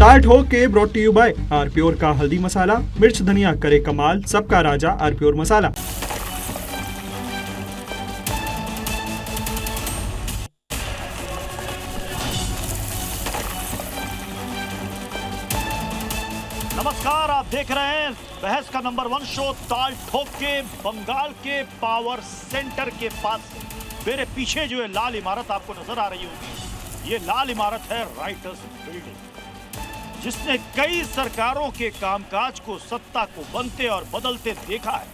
ताल ठोक के brought to you by R Pure का हल्दी मसाला, मिर्च धनिया करे कमाल, सबका राजा आर प्योर मसाला। नमस्कार, आप देख रहे हैं बहस का नंबर 1 शो ताल ठोक के बंगाल के पावर सेंटर के पास। मेरे पीछे जो ये लाल इमारत आपको नजर आ रही होगी, ये लाल इमारत है राइटर्स बिल्डिंग, जिसने कई सरकारों के कामकाज को, सत्ता को बनते और बदलते देखा है।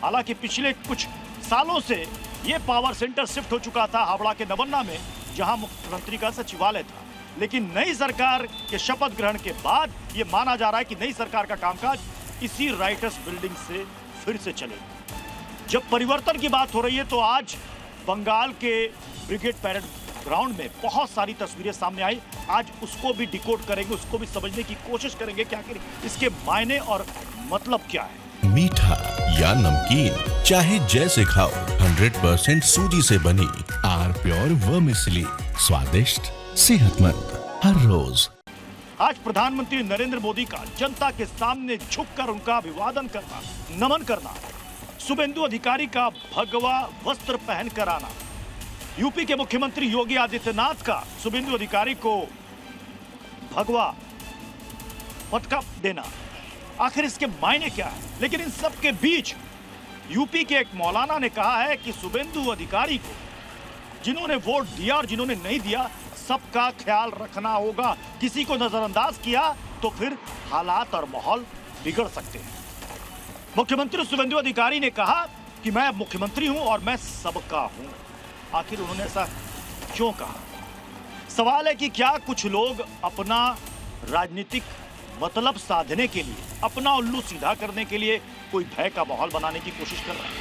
हालांकि पिछले कुछ सालों से ये पावर सेंटर शिफ्ट हो चुका था हावड़ा के नवन्ना में, जहां मुख्यमंत्री का सचिवालय था। लेकिन नई सरकार के शपथ ग्रहण के बाद ये माना जा रहा है कि नई सरकार का कामकाज इसी राइटर्स बिल्डिंग से फिर से चलेगा। जब परिवर्तन की बात हो रही है तो आज बंगाल के ब्रिगेड पैरेड ग्राउंड में बहुत सारी तस्वीरें सामने आई। आज उसको भी डिकोड करेंगे, उसको भी समझने की कोशिश करेंगे कि आखिर इसके मायने और मतलब क्या है। मीठा या नमकीन, चाहे जैसे खाओ, 100% सूजी से बनी आर प्योर वर्मिसेली, स्वादिष्ट सेहतमंद हर रोज। आज प्रधानमंत्री नरेंद्र मोदी का जनता के सामने झुककर उनका अभिवादन करना, नमन करना, शुभेंदु अधिकारी का भगवा वस्त्र पहनकर आना, यूपी के मुख्यमंत्री योगी आदित्यनाथ का शुभेंदु अधिकारी को भगवा पटका देना, आखिर इसके मायने क्या है? लेकिन इन सब के बीच यूपी के एक मौलाना ने कहा है कि शुभेंदु अधिकारी को जिन्होंने वोट दिया और जिन्होंने नहीं दिया, सबका ख्याल रखना होगा। किसी को नजरअंदाज किया तो फिर हालात और माहौल बिगड़ सकते हैं। मुख्यमंत्री शुभेंदु अधिकारी ने कहा कि मैं मुख्यमंत्री हूं और मैं सबका हूं। आखिर उन्होंने ऐसा क्यों कहा? सवाल है कि क्या कुछ लोग अपना राजनीतिक मतलब साधने के लिए, अपना उल्लू सीधा करने के लिए कोई भय का माहौल बनाने की कोशिश कर रहे हैं?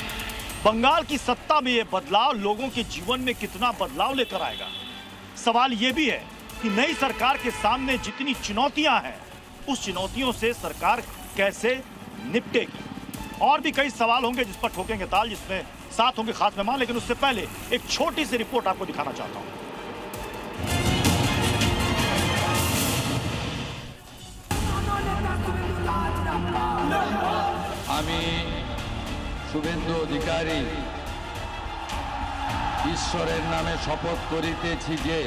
बंगाल की सत्ता में यह बदलाव लोगों के जीवन में कितना बदलाव लेकर आएगा? सवाल यह भी है कि नई सरकार के सामने जितनी चुनौतियां हैं, उस चुनौतियों से सरकार कैसे निपटेगी? और भी कई सवाल होंगे जिस पर ठोकेंगे ताल, जिसमें साथ होंगे खास मेहमान। लेकिन उससे पहले एक छोटी सी रिपोर्ट आपको दिखाना चाहता हूं। শুভেন্দু অধিকারী ঈশ্বরের নামে শপথ করিতেছি যে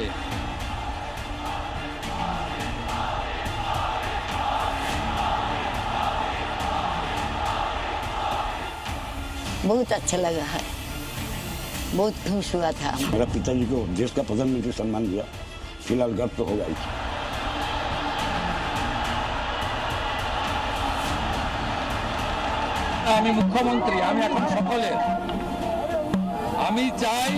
बहुत अच्छा लगा है, बहुत खुश हुआ था। मेरा पिताजी को देश का प्रधानमंत्री सम्मान दिया, फिलहाल गर्व तो होगा ही। আমি মুখ্যমন্ত্রী, আমি এখন সকলের, আমি চাই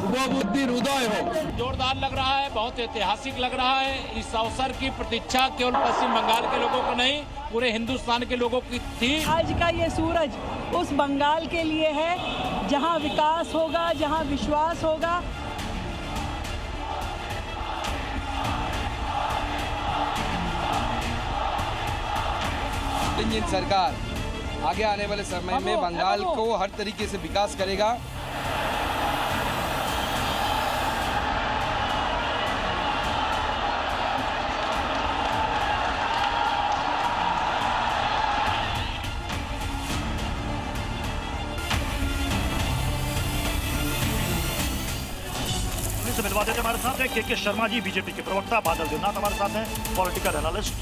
শুভবুদ্ধির উদয় হোক। जोरदार लग रहा है, बहुत ऐतिहासिक लग रहा है। इस अवसर की प्रतीक्षा केवल पश्चिम बंगाल के लोगों को नहीं, पूरे हिंदुस्तान के लोगों की थी। आज का ये सूरज उस बंगाल के लिए है जहां विकास होगा, जहां विश्वास होगा। इंडियन सरकार आगे आने वाले समय में बंगाल को हर तरीके से विकास करेगा। से मिलवा देते हमारे साथ है के शर्मा जी, बीजेपी के प्रवक्ता, बादल देवनाथ हमारे साथ हैं, पॉलिटिकल एनालिस्ट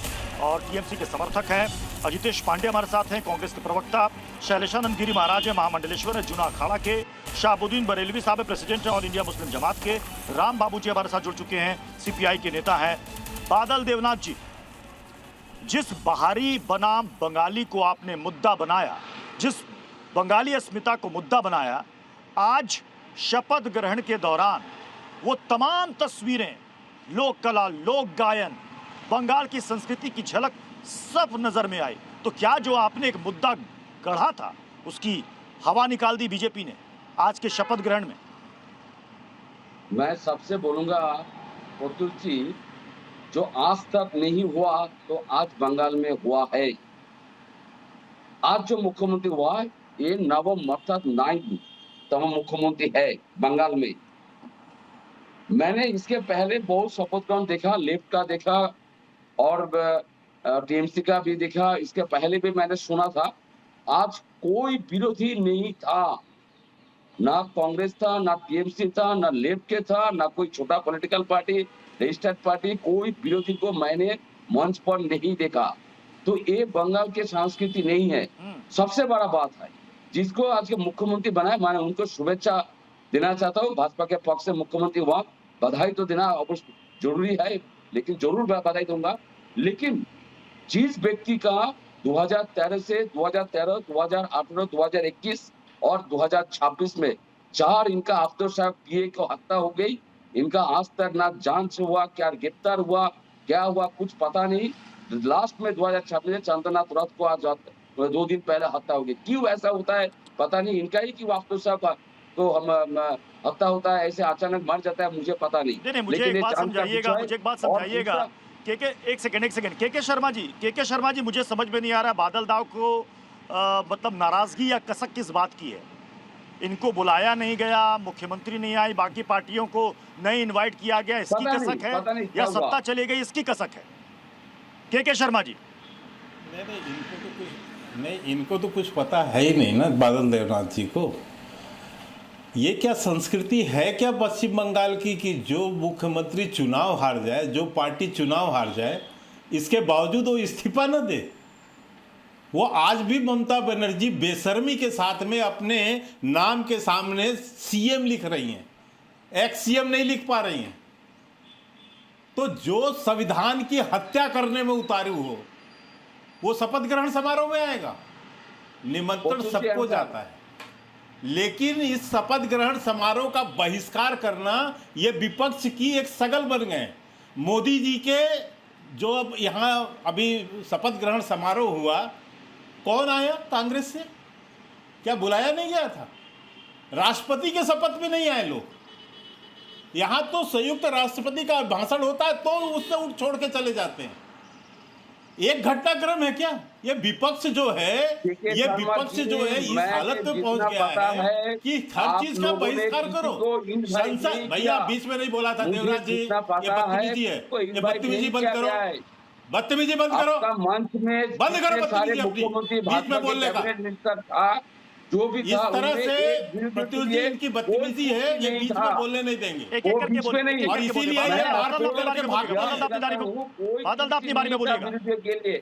और टीएमसी के समर्थक हैं, अजितेश पांडे हमारे साथ हैं, कांग्रेस के प्रवक्ता, शैलेशानंद गिरी महाराज है, महामंडलेश्वर है, जूना अखाड़ा के, शाहबुद्दीन बरेलवी साहब है, प्रेसिडेंट है ऑल इंडिया मुस्लिम जमात के, राम बाबू जी हमारे साथ जुड़ चुके हैं, सीपीआई के नेता हैं, बादल देवनाथ जी। जिस बाहरी बनाम बंगाली को आपने मुद्दा बनाया, जिस बंगाली अस्मिता को मुद्दा बनाया, आज शपथ ग्रहण के दौरान वो तमाम तस्वीरें, लोक कला, लोक गायन, बंगाल की संस्कृति की झलक सब नजर में आई। तो क्या जो आपने एक मुद्दा गढ़ा था, उसकी हवा निकाल दी बीजेपी ने आज के शपथ ग्रहण में? मैं सबसे बोलूंगा पुतुल जी, जो आज तक नहीं हुआ तो आज बंगाल में हुआ है। आज जो मुख्यमंत्री हुआ है, ये नवम अर्थात 9तम मुख्यमंत्री है बंगाल में। मैंने इसके पहले बहुत शपथ ग्रहण देखा, लेफ्ट का देखा और टीएमसी का भी देखा। इसके पहले भी मैंने सुना था। आज कोई विरोधी नहीं था, ना कांग्रेस था, ना टीएमसी था, ना लेफ्ट के था, ना कोई छोटा पॉलिटिकल पार्टी, रजिस्टर्ड पार्टी, कोई विरोधी को मैंने मंच पर नहीं देखा। तो ये बंगाल के संस्कृति नहीं है। सबसे बड़ा बात है, जिसको आज के मुख्यमंत्री बनाए, मैं उनको शुभेच्छा देना चाहता हूँ। भाजपा के पक्ष से मुख्यमंत्री हुआ, बधाई तो देना अवश्य जरूरी है, लेकिन जरूर बधाई दूंगा। लेकिन जिस व्यक्ति का 2013 से 2013, 2018, 2021 और 2026 में 4 इनका अफसर साहब पीए को हत्या हो गई। इनका आज तक ना जांच हुआ, क्या गिरफ्तार हुआ, क्या हुआ, कुछ पता नहीं। लास्ट में 2026 में चंद्रनाथ रथ को आज 2 दिन पहले हत्या हो गई। क्यों ऐसा होता है पता नहीं। इनका ही क्यों अफसर साहब तो हम हत्या होता है, ऐसे अचानक मर जाता है, मुझे पता नहीं। मुझे एक बात समझाइएगा, एक सेकंड के शर्मा जी, मुझे समझ में नहीं आ रहा बादल दाव को मतलब नाराजगी या कसक किस बात की है? इनको बुलाया नहीं गया, मुख्यमंत्री नहीं आई, बाकी पार्टियों को नहीं इनवाइट किया गया, इसकी कसक है या सत्ता चली गई इसकी कसक है? के शर्मा जी, इनको तो कुछ पता है ही नहीं ना बादल देवनाथ जी को। ये क्या संस्कृति है क्या पश्चिम बंगाल की कि जो मुख्यमंत्री चुनाव हार जाए, जो पार्टी चुनाव हार जाए, इसके बावजूद वो इस्तीफा न दे। वो आज भी ममता बनर्जी बेशर्मी के साथ में अपने नाम के सामने सीएम लिख रही हैं, एक्स सीएम नहीं लिख पा रही हैं। तो जो संविधान की हत्या करने में उतारू हो वो शपथ ग्रहण समारोह में आएगा। निमंत्रण सबको जाता है, लेकिन इस शपथ ग्रहण समारोह का बहिष्कार करना ये विपक्ष की एक सगल बन गए। मोदी जी के जो अब यहाँ अभी शपथ ग्रहण समारोह हुआ, कौन आया कांग्रेस से? क्या बुलाया नहीं गया था? राष्ट्रपति के शपथ में नहीं आए लोग। यहाँ तो संयुक्त राष्ट्रपति का भाषण होता है तो उससे उठ छोड़ के चले जाते हैं। एक घटनाक्रम है क्या? ये विपक्ष जो है, ये विपक्ष जो है इस हालत में पहुंच गया है कि हर चीज का बहिष्कार करो। संसद, भैया बीच में नहीं बोला था देवराज जी, ये बदतमीजी है, ये बदतमीजी बंद करो, बदतमीजी बंद करो, मंच में बंद करो बदतमीजी अपनी, बीच में बोलने का। जो भी इस तरह से प्रत्युष जी इनकी बदतमीजी है, ये बीच में बोलने नहीं देंगे और इसीलिए ये मारपीट करके भाग रहे।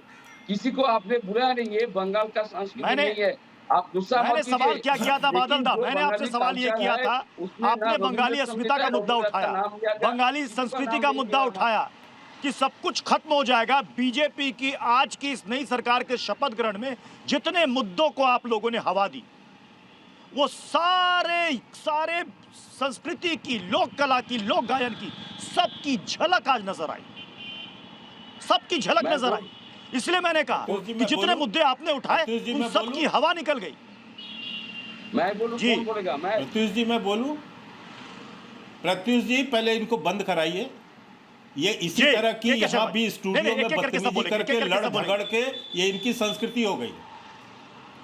किसी को आपने बुलाया नहीं, ये बंगाल का संस्कृति नहीं है। आप गुस्सा मैंने सवाल क्या किया था बादल दा, मैंने आपसे सवाल ये किया था, आपने बंगाली अस्मिता का मुद्दा उठाया, बंगाली संस्कृति का मुद्दा उठाया कि सब कुछ खत्म हो जाएगा बीजेपी की आज की इस नई सरकार के शपथ ग्रहण में। जितने मुद्दों को आप लोगों ने हवा दी, वो सारे संस्कृति की, लोक कला की, लोक गायन की सबकी झलक आज नजर आई, सबकी झलक नजर आई। इसलिए मैंने कहा कि जितने मुद्दे आपने उठाए उन सब की हवा निकल गई। मैं बोलूं, कौन बोलेगा? मैं प्रत्युष जी, मैं बोलूं? प्रत्युष जी पहले इनको बंद कराइए। ये इसी तरह की यहाँ भी स्टूडियो में बदतमीजी करके लड़ झगड़ के ये इनकी संस्कृति हो गई,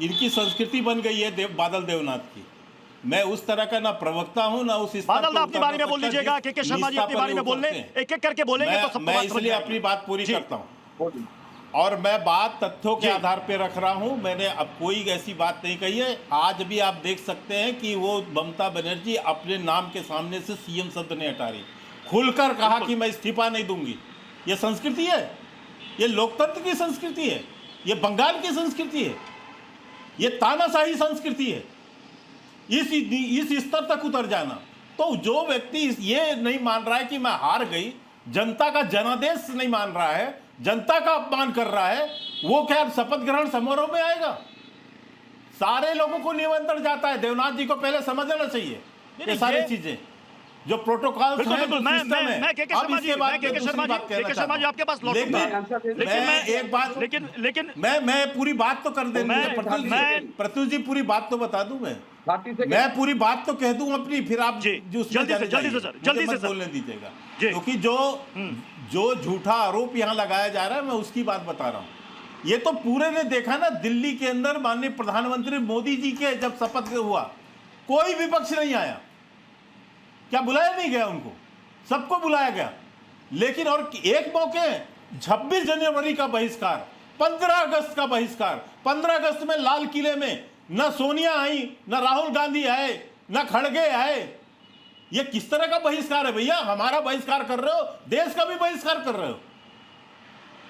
इनकी संस्कृति बन गई है बादल देवनाथ की। मैं उस तरह का ना प्रवक्ता हूं ना उस बादल अपनी बारी में बोल लीजिएगा, के शर्मा जी अपनी बारी में बोल लें, एक एक करके बोलेंगे तो सबको मैं इसलिए अपनी बात पूरी करता हूं और मैं बात तथ्यों के आधार पर रख रहा हूं। मैंने अब कोई ऐसी बात नहीं कही है। आज भी आप देख सकते हैं कि वो ममता बनर्जी अपने नाम के सामने से सीएम शब्द नहीं हटा रही, खुलकर कहा कि मैं इस्तीफा नहीं दूंगी। ये संस्कृति है, ये लोकतंत्र की संस्कृति है, ये बंगाल की संस्कृति है, ये तानाशाही संस्कृति है। इस स्तर तक उतर जाना, तो जो व्यक्ति ये नहीं मान रहा है कि मैं हार गई, जनता का जनादेश नहीं मान रहा है, जनता का अपमान कर रहा है, वो क्या शपथ ग्रहण समारोह में आएगा? सारे लोगों को निमंत्रण जाता है। देवनाथ जी को पहले समझना चाहिए ये सारी चीजें जो प्रोटोकॉल है, मैं के शर्मा जी आपके पास लौटूंगा, लेकिन मैं पूरी बात तो कर देंगे। प्रत्युष जी पूरी बात तो बता दूं, मैं पूरी बात तो कह दूं अपनी, फिर आप जल्दी से बोलने दीजिएगा, क्योंकि जो झूठा आरोप यहाँ लगाया जा रहा है मैं उसकी बात बता रहा हूँ। ये तो पूरे ने देखा ना, दिल्ली के अंदर माननीय प्रधानमंत्री मोदी जी के जब शपथ हुआ, कोई विपक्ष नहीं आया। क्या बुलाया नहीं गया उनको? सबको बुलाया गया, लेकिन और एक मौके 26 जनवरी का बहिष्कार, 15 अगस्त का बहिष्कार। 15 अगस्त में लाल किले में न सोनिया आई, न राहुल गांधी आए, न खड़गे आए। ये किस तरह का बहिष्कार है भैया? हमारा बहिष्कार कर रहे हो, देश का भी बहिष्कार कर रहे हो,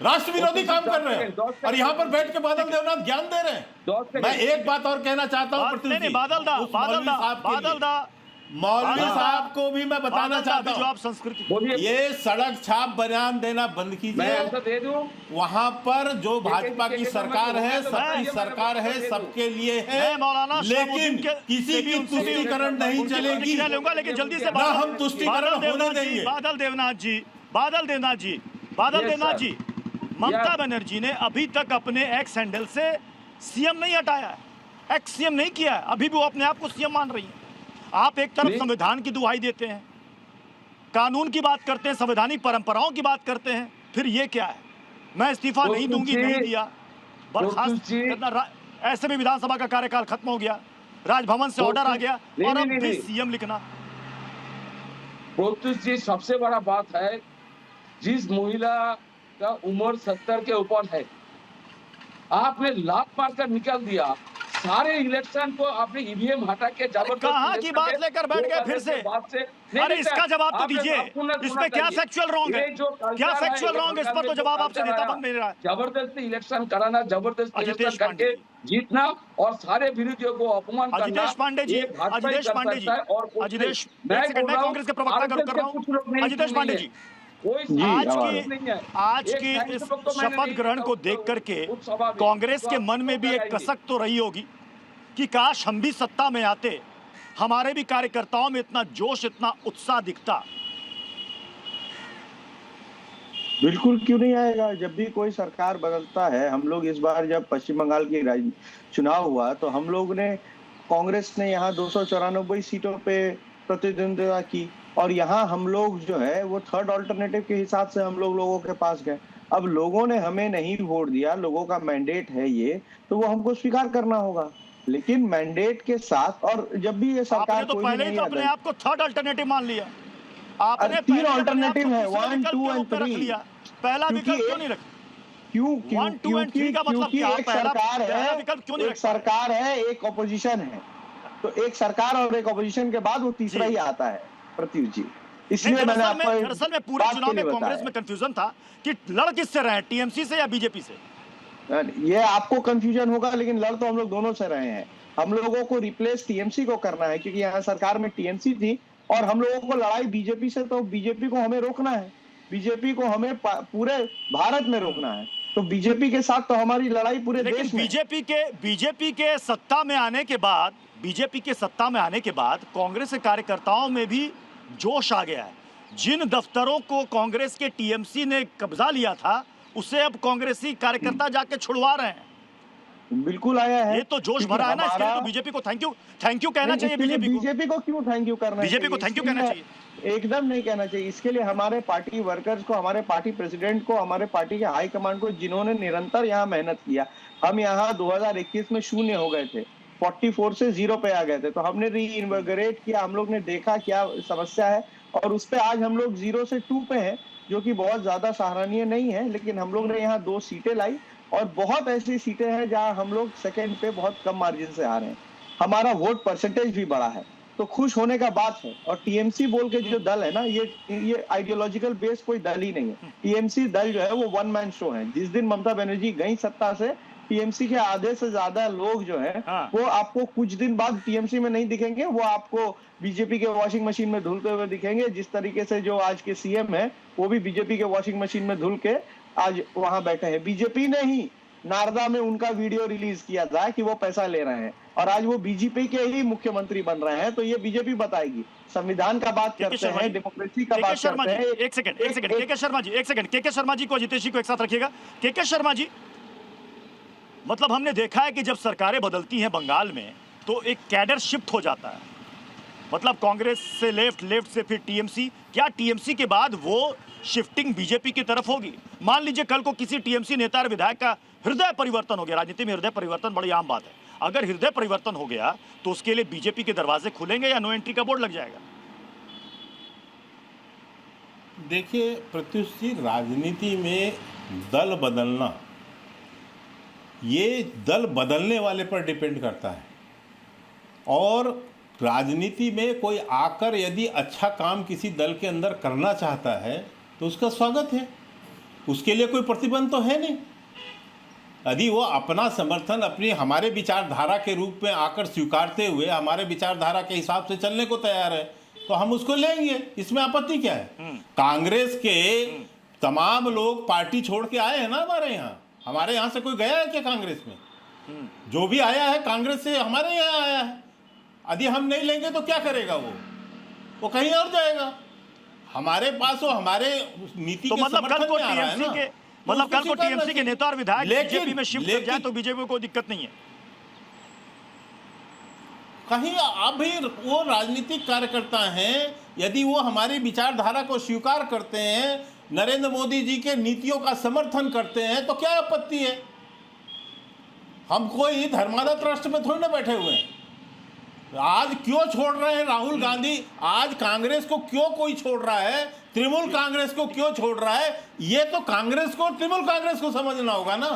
राष्ट्र विरोधी काम कर रहे हो, और यहाँ पर बैठ के बादल देवनाथ ज्ञान दे रहे हैं। मैं एक बात और कहना चाहता हूँ प्रत्युष जी, मौलवी साहब को भी मैं बताना चाहता हूँ, आप संस्कृति ये सड़क छाप बयान देना बंद कीजिए। वहां पर जो भाजपा की सरकार है, सबकी सरकार है, सबके लिए है, लेकिन किसी की तुष्टीकरण नहीं चलेगी, लेकिन जल्दी से ना हम तुष्टीकरण होने देंगे। बादल देवनाथ जी, ममता बनर्जी ने अभी तक अपने एक्स हैंडल से सीएम नहीं हटाया है, एक्स सीएम नहीं किया है, अभी भी वो अपने आप को सीएम मान रही है। आप एक तरफ संविधान की दुहाई देते हैं, कानून की बात करते हैं, संवैधानिक परंपराओं की बात करते हैं, फिर ये क्या है? मैं इस्तीफा नहीं दूंगी, नहीं दिया, बर्खास्त करना, ऐसे भी विधानसभा का कार्यकाल खत्म हो गया, राजभवन से ऑर्डर आ गया, और अब भी सीएम लिखना। प्रत्युष जी, सबसे बड़ा बात है, जिस महिला का उम्र 70 के ऊपर है, आपने लात मार कर निकाल दिया। सारे इलेक्शन को आपने ईवीएम हटा के कहाँ की बात लेकर बैठ गए फिर से? अरे इसका जवाब तो दीजिए, इसमें क्या सेक्सुअल रॉन्ग है? क्या सेक्सुअल रॉन्ग है? इस पर तो जवाब आपसे देता बन नहीं रहा है। जबरदस्ती इलेक्शन कराना, जबरदस्ती इलेक्शन करके जीतना और सारे विरोधियों को अपमान करना। अजितेश पांडे जी, मैं कांग्रेस के प्रवक्ता कर रहा हूँ। अजितेश पांडे जी, आज की इस शपथ ग्रहण को देख करके कांग्रेस के मन में भी एक कसक तो रही होगी कि काश हम भी सत्ता में आते, हमारे भी कार्यकर्ताओं में इतना जोश, इतना उत्साह दिखता। बिल्कुल, क्यों नहीं आएगा? जब भी कोई सरकार बदलता है, हम लोग इस बार जब पश्चिम बंगाल की चुनाव हुआ तो हम लोग ने, कांग्रेस ने यहाँ 294 सीटों पे प्रतिद्वंदिता की, और यहाँ हम लोग जो है वो थर्ड ऑल्टरनेटिव के हिसाब से हम लोगों के पास गए। अब लोगों ने हमें नहीं वोट दिया, लोगों का मैंडेट है ये, तो वो हमको स्वीकार करना होगा। लेकिन मैंडेट के साथ, और जब भी ये सरकार तो पहले ही तो अपने आप को थर्ड ऑल्टरनेटिव मान लिया आपने। 3 ऑल्टरनेटिव है, 1, 2 और 3। पहला विकल्प क्यों नहीं रखा? क्योंकि एक सरकार है, एक ऑपोजिशन है, तो एक सरकार और एक ऑपोजिशन के बाद वो तीसरा ही आता है प्रत्युष जी। इसलिए मैंने आपको दरअसल में पूरे चुनाव में कांग्रेस में कंफ्यूजन था कि लड़ किससे रहे, टीएमसी से या बीजेपी से। ये आपको कंफ्यूजन होगा, लेकिन लड़ तो हम लोग दोनों से रहे हैं। हम लोगों को रिप्लेस टीएमसी को करना है, क्योंकि यहाँ सरकार में टीएमसी थी, और हम लोगों को लड़ाई बीजेपी से, तो बीजेपी को हमें रोकना है, बीजेपी को हमें पूरे भारत में रोकना है। तो बीजेपी के साथ तो हमारी लड़ाई पूरे देश में। बीजेपी के सत्ता में आने के बाद कांग्रेस के कार्यकर्ताओं में भी जोश आ गया है। जिन दफ्तरों को कांग्रेस के टीएमसी ने कब्जा लिया था, उसे अब कांग्रेसी कार्यकर्ता जाके छुड़वा रहे हैं। बिल्कुल आया है, ये तो जोश भरा है ना। इसके लिए तो बीजेपी को थैंक यू कहना चाहिए। बीजेपी को क्यों थैंक यू करना? बीजेपी को थैंक यू कहना चाहिए, एकदम नहीं कहना चाहिए। इसके लिए हमारे पार्टी वर्कर्स को, हमारे पार्टी प्रेसिडेंट को, हमारे पार्टी के हाई कमांड को, जिन्होंने निरंतर यहाँ मेहनत किया। हम यहाँ 2021 में 0 हो गए थे, 44 से 0 पे आ गए थे, तो हमने रीइन्विगोरेट किया, हम लोग ने देखा क्या समस्या है, और उस पे आज हम लोग 0 से 2 पे हैं, जो कि बहुत ज्यादा सराहनीय नहीं है। लेकिन हम लोग ने यहाँ 2 सीटें लाई, और बहुत ऐसी सीटें हैं जहां हम लोग सेकंड पे बहुत कम मार्जिन से आ रहे हैं। हमारा वोट परसेंटेज भी बढ़ा है, तो खुश होने का बात है। और टीएमसी बोल के जो दल है ना, ये आइडियोलॉजिकल बेस कोई दल ही नहीं है। टीएमसी दल जो है वो 1 मैन शो है। जिस दिन ममता बनर्जी गई सत्ता से, टीएमसी के आधे से ज्यादा लोग जो है वो आपको कुछ दिन बाद टीएमसी में नहीं दिखेंगे, वो आपको बीजेपी के वॉशिंग मशीन में धुलते हुए दिखेंगे। जिस तरीके से जो आज के सीएम है, वो भी बीजेपी के वॉशिंग मशीन में धुल के आज वहां बैठे हैं। बीजेपी ने ही नारदा में उनका वीडियो रिलीज किया था कि वो पैसा ले रहे हैं, और आज वो बीजेपी के ही मुख्यमंत्री बन रहे हैं। तो ये बीजेपी बताएगी। संविधान का बात करते हैं, डेमोक्रेसी का बात करते हैं। एक सेकंड केके शर्मा जी को, अजितेश जी को एक साथ रखिएगा। केके शर्मा जी, मतलब हमने देखा है कि जब सरकारें बदलती हैं बंगाल में, तो एक कैडर शिफ्ट हो जाता है। मतलब कांग्रेस से लेफ्ट से फिर टीएमसी। क्या टीएमसी के बाद वो शिफ्टिंग बीजेपी की तरफ होगी? मान लीजिए कल को किसी टीएमसी नेता और विधायक का हृदय परिवर्तन हो गया। राजनीति में हृदय परिवर्तन बड़ी आम बात है। अगर हृदय परिवर्तन हो गया तो उसके लिए बीजेपी के दरवाजे खुलेंगे या नो एंट्री का बोर्ड लग जाएगा? देखिए प्रत्युष जी, राजनीति में दल बदलना ये दल बदलने वाले पर डिपेंड करता है। और राजनीति में कोई आकर यदि अच्छा काम किसी दल के अंदर करना चाहता है तो उसका स्वागत है, उसके लिए कोई प्रतिबंध तो है नहीं। यदि वो अपना समर्थन अपनी हमारे विचारधारा के रूप में आकर स्वीकारते हुए हमारे विचारधारा के हिसाब से चलने को तैयार है तो हम उसको लेंगे, इसमें आपत्ति क्या है। कांग्रेस के तमाम लोग पार्टी छोड़ के आए हैं ना हमारे यहाँ से कोई गया है क्या कांग्रेस में? जो भी आया है कांग्रेस से हमारे यहाँ आया है। यदि हम नहीं लेंगे तो क्या करेगा वो कहीं और जाएगा। हमारे पास वो हमारे नीति तो के समर्थन में आ रहा है ना। मतलब कल को टीएमसी के नेता और विधायक बीजेपी में शिफ्ट कर जाए तो बीजेपी को कोई दिक्कत नहीं है। कहीं अभी वो राजनीतिक कार्यकर्ता हैं, यदि वो हमारी विचारधारा को स्वीकार करते हैं, नरेंद्र मोदी जी के नीतियों का समर्थन करते हैं तो क्या आपत्ति है। हम कोई धर्मादत्त राष्ट्र में थोड़ी ना बैठे हुए हैं। आज क्यों छोड़ रहे हैं राहुल गांधी, आज कांग्रेस को क्यों कोई छोड़ रहा है, तृणमूल कांग्रेस को क्यों छोड़ रहा है, ये तो कांग्रेस को तृणमूल कांग्रेस को समझना होगा ना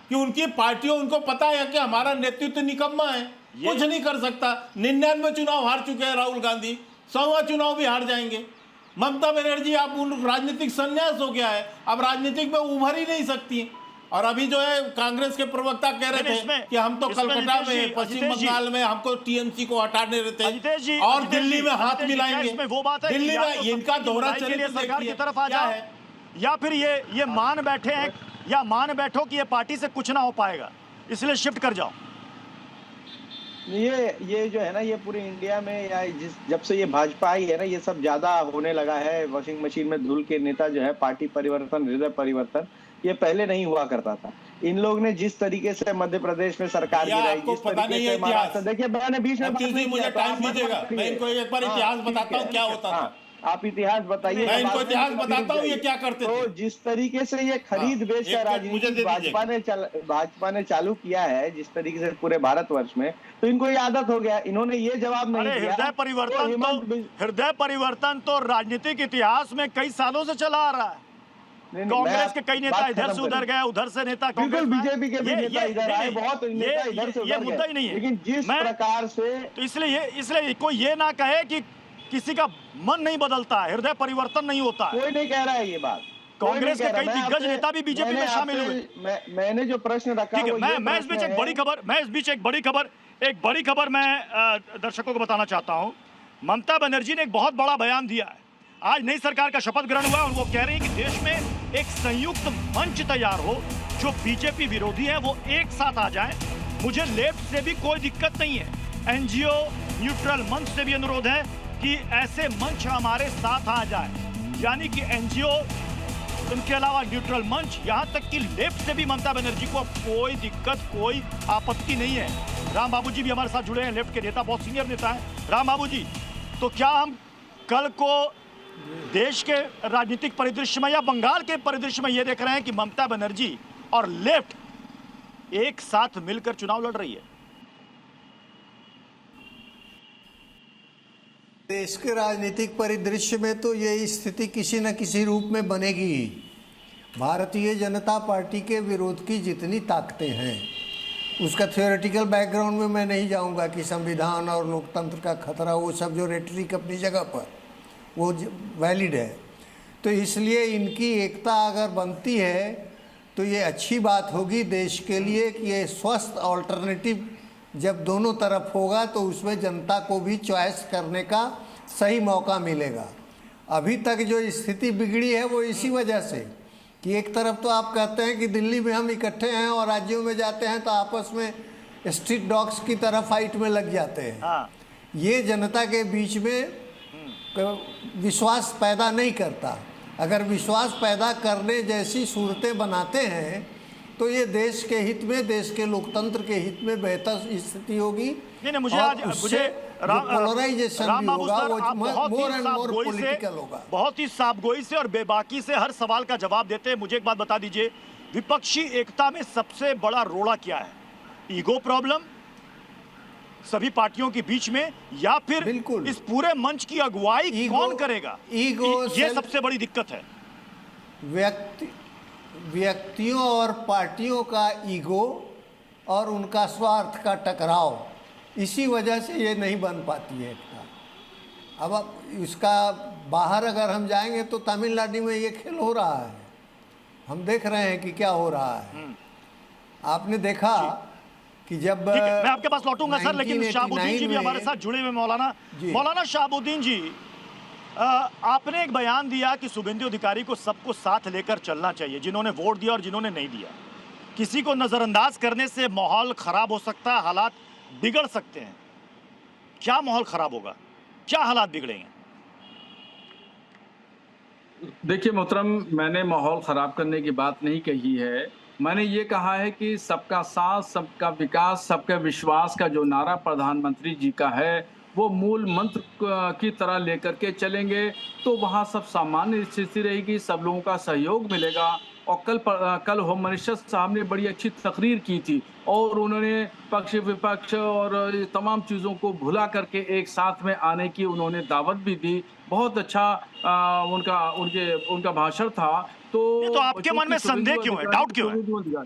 कि उनकी पार्टियों उनको पता है कि हमारा नेतृत्व निकम्मा है, कुछ नहीं कर सकता। 99 चुनाव हार चुके हैं राहुल गांधी, 100वां चुनाव भी हार जाएंगे। ममता बनर्जी आप उन राजनीतिक संन्यास हो गया है, अब राजनीतिक में उभर ही नहीं सकती। और अभी जो है कांग्रेस के प्रवक्ता कह रहे थे कि हम तो कलकत्ता में पश्चिम बंगाल में हमको टीएमसी को हटाने रहते और दिल्ली में हाथ मिलाएंगे। वो बात है दिल्ली में इनका दौरा चले सरकार की तरफ आ जाए या फिर ये मान बैठे हैं या मान बैठो कि ये पार्टी से कुछ ना हो पाएगा इसलिए शिफ्ट कर जाओ। ये जो है ना, ये पूरे इंडिया में या जब से ये भाजपा आई है ना, ये सब ज्यादा होने लगा है। वॉशिंग मशीन में धुल के नेता जो है, पार्टी परिवर्तन, हृदय परिवर्तन, ये पहले नहीं हुआ करता था। इन लोग ने जिस तरीके से मध्य प्रदेश में सरकार गिराई, जिस तरीके से महाराष्ट्र, देखिए मैंने बीच में मुझे टाइम दीजिएगा, मैं इनको एक बार इतिहास बताता हूँ क्या होता था। आप इतिहास बताइए, मैं इनको इतिहास बताता हूँ ये क्या करते थे। तो जिस तरीके से ये खरीद बेच का राजनीति भाजपा ने चालू किया है, जिस तरीके से पूरे भारतवर्ष में, तो इनको ये आदत हो गया। इन्होंने ये जवाब नहीं दिया। हृदय परिवर्तन तो राजनीतिक इतिहास में कई सालों से चला आ रहा है। कांग्रेस के कई नेता इधर से उधर गए, उधर से नेता बिल्कुल बीजेपी के भी नेता इधर आए, बहुत नेता इधर से ये मुद्दा ही नहीं है। लेकिन जिस प्रकार से, तो इसलिए कोई ये ना कहे कि किसी का मन नहीं बदलता है, हृदय परिवर्तन नहीं होता है। कोई नहीं कह रहा है ये बात। कांग्रेस के कई दिग्गज नेता भी बीजेपी में शामिल हुए। मैंने जो प्रश्न रखा मैं इस बीच एक बड़ी खबर मैं दर्शकों को बताना चाहता हूं। ममता बनर्जी ने एक बहुत बड़ा बयान दिया है। आज नई सरकार का शपथ ग्रहण हुआ और वो कह रही है कि देश में एक संयुक्त मंच तैयार हो, जो बीजेपी विरोधी है वो एक साथ आ जाए। मुझे लेफ्ट से भी कोई दिक्कत नहीं है, एनजीओ न्यूट्रल मंच से भी अनुरोध है कि ऐसे मंच हमारे साथ आ जाए। यानी कि एनजीओ, उनके अलावा न्यूट्रल मंच, यहाँ तक कि लेफ्ट से भी ममता बनर्जी को कोई दिक्कत, कोई आपत्ति नहीं है। राम बाबू जी भी हमारे साथ जुड़े हैं, लेफ्ट के नेता, बहुत सीनियर नेता हैं। राम बाबू जी, तो क्या हम कल को देश के राजनीतिक परिदृश्य में या बंगाल के परिदृश्य में ये देख रहे हैं कि ममता बनर्जी और लेफ्ट एक साथ मिलकर चुनाव लड़ रही है? देश के राजनीतिक परिदृश्य में तो ये स्थिति किसी न किसी रूप में बनेगी ही। भारतीय जनता पार्टी के विरोध की जितनी ताकतें हैं, उसका थ्योरेटिकल बैकग्राउंड में मैं नहीं जाऊंगा कि संविधान और लोकतंत्र का खतरा, वो सब जो रेटरिक अपनी जगह पर वो वैलिड है। तो इसलिए इनकी एकता अगर बनती है तो ये अच्छी बात होगी देश के लिए कि ये स्वस्थ ऑल्टरनेटिव जब दोनों तरफ होगा तो उसमें जनता को भी चॉइस करने का सही मौका मिलेगा। अभी तक जो स्थिति बिगड़ी है वो इसी वजह से कि एक तरफ तो आप कहते हैं कि दिल्ली में हम इकट्ठे हैं और राज्यों में जाते हैं तो आपस में स्ट्रीट डॉग्स की तरह फाइट में लग जाते हैं। ये जनता के बीच में विश्वास पैदा नहीं करता। अगर विश्वास पैदा करने जैसी सूरतें बनाते हैं तो ये देश के हित में, देश के लोकतंत्र के हित में बेहतर स्थिति होगी। नहीं, मुझे पोलराइजेशन भी होगा, वो मोर एंड मोर पॉलिटिकल होगा। बहुत ही साफगोई से और बेबाकी से हर सवाल का जवाब देते हैं। मुझे एक बात बता दीजिए, विपक्षी एकता में सबसे बड़ा रोड़ा क्या है? ईगो प्रॉब्लम सभी पार्टियों के बीच में, या फिर इस पूरे मंच की अगुवाई कौन करेगा? ये सबसे बड़ी दिक्कत है। व्यक्तियों और पार्टियों का ईगो और उनका स्वार्थ का टकराव, इसी वजह से ये नहीं बन पाती है एकता। अब इसका बाहर अगर हम जाएंगे तो तमिलनाडु में ये खेल हो रहा है, हम देख रहे हैं कि क्या हो रहा है। आपने देखा कि जब मैं आपके पास लौटूंगा सर, लेकिन शहाबुद्दीन जी भी हमारे साथ जुड़े हुए। मौलाना शहाबुद्दीन जी, आपने एक बयान दिया कि शुभेंदु अधिकारी को सबको साथ लेकर चलना चाहिए, जिन्होंने वोट दिया और जिन्होंने नहीं दिया। किसी को नजरअंदाज करने से माहौल खराब हो सकता है, हालात बिगड़ सकते हैं। क्या माहौल खराब होगा, क्या हालात बिगड़ेंगे? देखिए मोहतरम, मैंने माहौल खराब करने की बात नहीं कही है। मैंने ये कहा है कि सबका साथ, सबका विकास, सबका विश्वास का जो नारा प्रधानमंत्री जी का है, वो मूल मंत्र की तरह लेकर के चलेंगे तो वहाँ सब सामान्य स्थिति रहेगी, सब लोगों का सहयोग मिलेगा। और कल होम मिनिस्टर साहब ने बड़ी अच्छी तकरीर की थी और उन्होंने पक्ष विपक्ष और तमाम चीज़ों को भुला करके एक साथ में आने की उन्होंने दावत भी दी। बहुत अच्छा उनका भाषण था। तो आपके मन में संदेह क्यों है, डाउट क्यों है?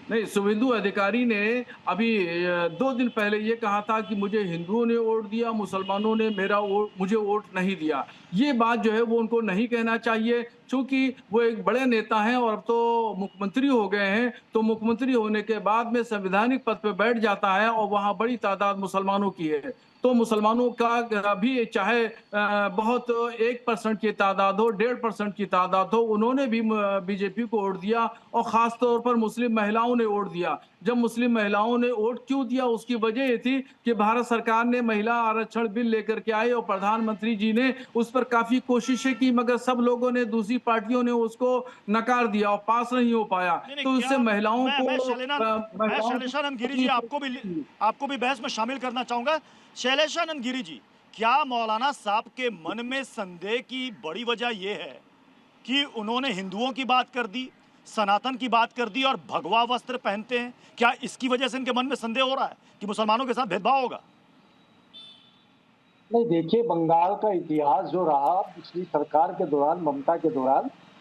नहीं, शुभेंदु अधिकारी ने अभी 2 दिन पहले ये कहा था कि मुझे हिंदुओं ने वोट दिया, मुसलमानों ने मुझे वोट नहीं दिया। ये बात जो है वो उनको नहीं कहना चाहिए, क्योंकि वो एक बड़े नेता हैं और अब तो मुख्यमंत्री हो गए हैं। तो मुख्यमंत्री होने के बाद में संवैधानिक पद पे बैठ जाता है और वहाँ बड़ी तादाद मुसलमानों की है। तो मुसलमानों का भी चाहे बहुत 1% की तादाद हो, 1.5% की तादाद हो, उन्होंने भी बीजेपी को वोट दिया और ख़ास तौर पर मुस्लिम महिलाओं ने वोट दिया। जब मुस्लिम महिलाओं ने वोट क्यों दिया, उसकी वजह ये थी कि भारत सरकार ने महिला आरक्षण बिल लेकर के आए और प्रधानमंत्री जी ने उस पर काफ़ी कोशिशें की, मगर सब लोगों ने, दूसरी पार्टियों ने उसको नकार दिया और पास नहीं हो पाया। तो इससे महिलाओं को शैलेशानंद गिरी जी, आपको भी बहस में शामिल करना चाहूंगा। शैलेशानंद गिरी जी, क्या मौलाना साहब के मन में संदेह की बड़ी वजह यह है कि उन्होंने हिंदुओं की बात कर दी, सनातन की बात कर दी और भगवा वस्त्र पहनते हैं? क्या इसकी वजह से इनके मन में संदेह हो रहा है कि मुसलमानों के साथ भेदभाव होगा? नहीं, देखिए, बंगाल का इतिहास जो रहा पिछली सरकार के दौरान,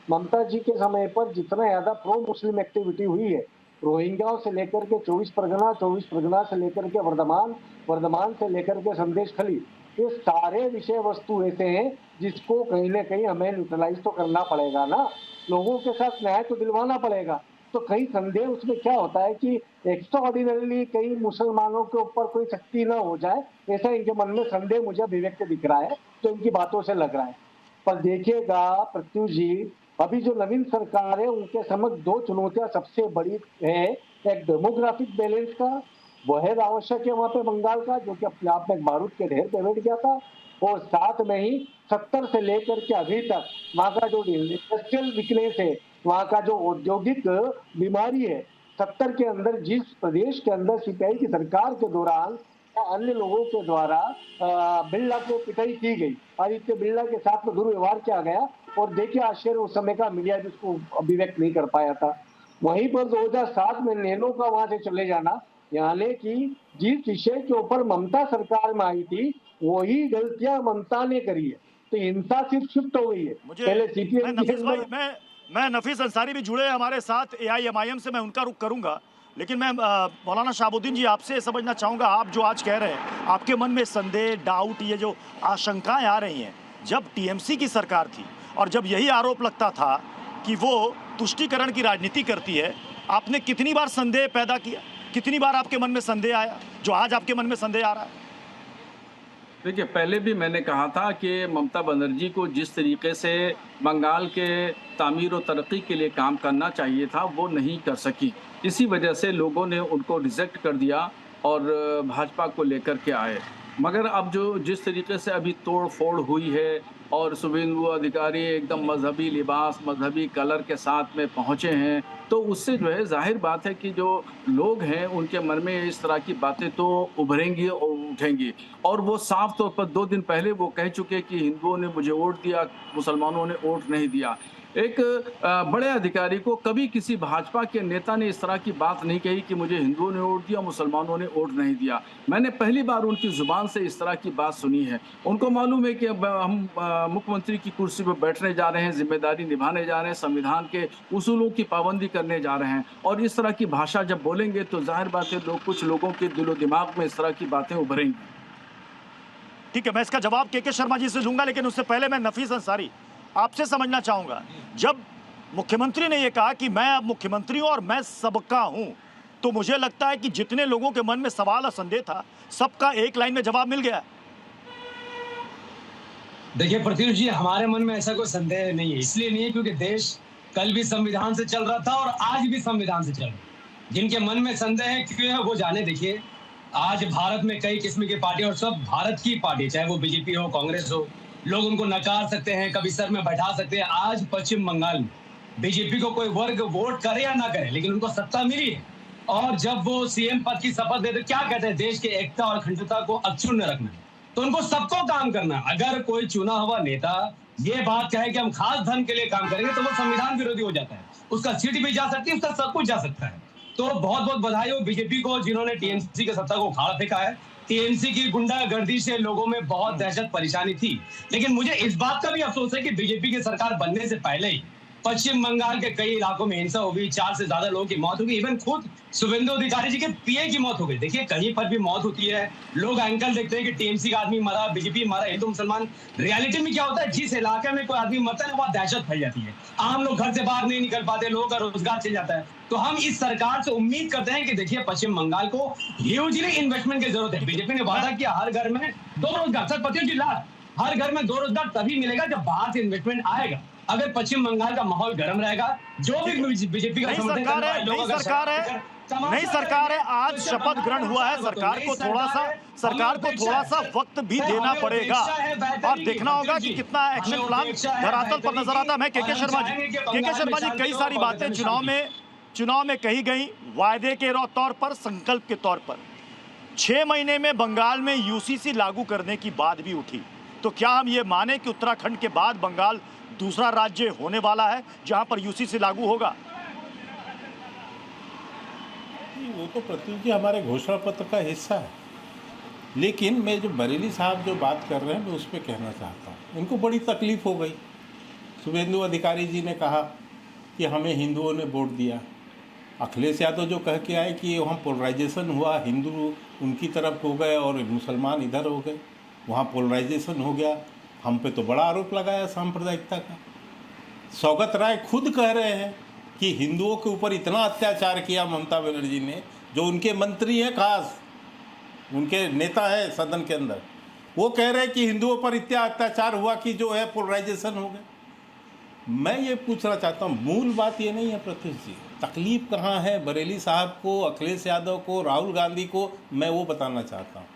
ममता जी के समय पर जितना ज्यादा प्रो मुस्लिम एक्टिविटी हुई है, रोहिंग्याओं से लेकर के 24 परगना से लेकर के वर्धमान से लेकर के संदेश खली, ये सारे विषय वस्तु ऐसे हैं जिसको कहीं ना कहीं हमें न्यूट्रलाइज तो करना पड़ेगा ना, लोगों के साथ न्याय तो दिलवाना पड़ेगा। तो कहीं संदेह उसमें क्या होता है कि एक्स्ट्राऑर्डिनरीली कहीं मुसलमानों के ऊपर कोई शक्ति ना हो जाए, ऐसा इनके मन में संदेह मुझे अभिव्यक्त दिख रहा है, तो इनकी बातों से लग रहा है। पर देखिएगा प्रत्युष जी, अभी जो नवीन सरकार है उनके समक्ष 2 चुनौतियां सबसे बड़ी है। एक डेमोग्राफिक बैलेंस का बहुत आवश्यक है वहाँ पे बंगाल का, जो कि अपने आप में एक बारूद के ढेर पे बैठ गया था, और साथ में ही 70 से लेकर के अभी तक वहाँ का जो इंडस्ट्रियल वीकनेस है, वहाँ का जो औद्योगिक बीमारी है, 70 के अंदर जिस प्रदेश के अंदर सीपीआई की सरकार के दौरान अन्य लोगों के द्वारा बिरला को पिटाई की गई, आदित्य बिरला के साथ में दुर्व्यवहार किया गया, और देखिए आश्चर्य उस समय का मीडिया जिसको अभिव्यक्त नहीं कर पाया था। वहीं पर 2007 में नैनो का वहां से चले जाना, यानी कि जिस विषय के ऊपर ममता सरकार में आई थी वही गलतियां ममता ने करी है, तो हिंसा सिर्फ शिफ्ट हो गई है। पहले सीपीएम मैं नफीस अंसारी भी जुड़े हमारे साथ AIMIM से, मैं उनका रुख करूंगा, लेकिन मैं मौलाना शहाबुद्दीन जी आपसे समझना चाहूंगा, आप जो आज कह रहे हैं, आपके मन में संदेह, डाउट, ये जो आशंकाएं आ रही हैं, जब TMC की सरकार थी और जब यही आरोप लगता था कि वो तुष्टीकरण की राजनीति करती है, आपने कितनी बार संदेह पैदा किया, कितनी बार आपके मन में संदेह आया जो आज आपके मन में संदेह आ रहा है? देखिए, पहले भी मैंने कहा था कि ममता बनर्जी को जिस तरीके से बंगाल के तामीर और तरक्की के लिए काम करना चाहिए था वो नहीं कर सकी। इसी वजह से लोगों ने उनको रिजेक्ट कर दिया और भाजपा को लेकर के आए। मगर अब जो जिस तरीके से अभी तोड़ फोड़ हुई है और शुभेंदु अधिकारी एकदम मजहबी लिबास, मजहबी कलर के साथ में पहुँचे हैं, तो उससे जो है जाहिर बात है कि जो लोग हैं उनके मन में इस तरह की बातें तो उभरेंगी और उठेंगी। और वो साफ तौर पर 2 दिन पहले वो कह चुके कि हिंदुओं ने मुझे वोट दिया, मुसलमानों ने वोट नहीं दिया। एक बड़े अधिकारी को कभी किसी भाजपा के नेता ने इस तरह की बात नहीं कही कि मुझे हिंदुओं ने वोट दिया, मुसलमानों ने वोट नहीं दिया। मैंने पहली बार उनकी जुबान से इस तरह की बात सुनी है। उनको मालूम है कि अब हम मुख्यमंत्री की कुर्सी पर बैठने जा रहे हैं, जिम्मेदारी निभाने जा रहे हैं, संविधान के उसूलों की पाबंदी करने जा रहे हैं, और इस तरह की भाषा जब बोलेंगे तो जाहिर बात है कुछ लोगों के दिलो दिमाग में इस तरह की बातें उभरेंगी। ठीक है, मैं इसका जवाब के शर्मा जी से लूंगा, लेकिन उससे पहले मैं नफीस अंसारी आपसे समझना चाहूंगा। जब मुख्यमंत्री ने यह कहा कि मैं अब मुख्यमंत्री हूं और मैं सबका हूं, तो मुझे लगता है कि जितने लोगों के मन में सवाल और संदेह था, सबका एक लाइन में जवाब मिल गया। देखिए प्रत्युष जी, हमारे मन में ऐसा कोई संदेह नहीं है। इसलिए नहीं है क्योंकि देश कल भी संविधान से चल रहा था और आज भी संविधान से चल रहा है। जिनके मन में संदेह है क्यों है वो जाने। देखिए, आज भारत में कई किस्म की पार्टी, और सब भारत की पार्टी, चाहे वो बीजेपी हो, कांग्रेस हो, लोग उनको नकार सकते हैं, कभी सर में बैठा सकते हैं। आज पश्चिम बंगाल में बीजेपी को कोई वर्ग वोट करे या ना करे, लेकिन उनको सत्ता मिली है। और जब वो सीएम पद की शपथ देते, क्या कहते हैं, देश की एकता और अखंडता को अक्षुण्ण रखना है, तो उनको सबको काम करना है। अगर कोई चुना हुआ नेता ये बात कहे कि हम खास धर्म के लिए काम करेंगे, तो वो संविधान विरोधी हो जाता है। उसका सीट भी जा सकती है, उसका सब कुछ जा सकता है। तो बहुत बहुत बधाई हो बीजेपी को, जिन्होंने टीएमसी की सत्ता को उखाड़ फेंका है। टीएमसी की गुंडागर्दी से लोगों में बहुत दहशत परेशानी थी, लेकिन मुझे इस बात का भी अफसोस है कि बीजेपी की सरकार बनने से पहले ही पश्चिम बंगाल के कई इलाकों में हिंसा हो गई, 4 से ज्यादा लोगों की मौत हो गई। इवन खुद शुभेंदु अधिकारी जी के पीए की मौत हो गई। देखिए, कहीं पर भी मौत होती है, लोग एंकल देखते हैं कि टीएमसी का आदमी मरा, बीजेपी मरा, हिंदू मुसलमान। रियलिटी में क्या होता है, जिस इलाके में कोई आदमी मरता है ना, वहाँ दहशत फैल जाती है। आम लोग घर से बाहर नहीं निकल पाते, लोगों का रोजगार चल जाता है। तो हम इस सरकार से उम्मीद करते हैं कि देखिए, पश्चिम बंगाल को ह्यूजली इन्वेस्टमेंट की जरूरत है। बीजेपी ने वादा किया हर घर में 2 रोजगार। सर पतियों जी, हर घर में 2 रोजगार तभी मिलेगा जब बाहर से इन्वेस्टमेंट आएगा। अगर पश्चिम बंगाल का माहौल गर्म रहेगा, जो भी बीजेपी का नई सरकार है, आज शपथ ग्रहण हुआ है। सरकार को थोड़ा सा वक्त भी देना पड़ेगा और देखना होगा कि कितना एक्शन प्लान धरातल पर नजर आता है। मैं के शर्मा जी, कई सारी बातें चुनाव में कही गई, वायदे के तौर पर, संकल्प के तौर पर। 6 महीने में बंगाल में यूसीसी लागू करने की बात भी उठी। तो क्या हम ये माने कि उत्तराखंड के बाद बंगाल दूसरा राज्य होने वाला है जहां पर यूसीसी लागू होगा? वो तो प्रत्युष जी हमारे घोषणा पत्र का हिस्सा है, लेकिन मैं जो बरेली साहब जो बात कर रहे हैं, मैं उस पर कहना चाहता हूँ। इनको बड़ी तकलीफ हो गई। शुभेंदु अधिकारी जी ने कहा कि हमें हिंदुओं ने वोट दिया। अखिलेश यादव जो कह के आए कि वहाँ पोलराइजेशन हुआ, हिंदू उनकी तरफ हो गए और मुसलमान इधर हो गए, वहाँ पोलराइजेशन हो गया। हम पे तो बड़ा आरोप लगाया सांप्रदायिकता का। सौगत राय खुद कह रहे हैं कि हिंदुओं के ऊपर इतना अत्याचार किया ममता बनर्जी ने, जो उनके मंत्री हैं, खास उनके नेता हैं सदन के अंदर, वो कह रहे हैं कि हिंदुओं पर इतना अत्याचार हुआ कि जो है पोलराइजेशन हो गया। मैं ये पूछना चाहता हूँ, मूल बात ये नहीं है प्रत्युष जी, तकलीफ कहाँ है बरेली साहब को, अखिलेश यादव को, राहुल गांधी को, मैं वो बताना चाहता हूँ।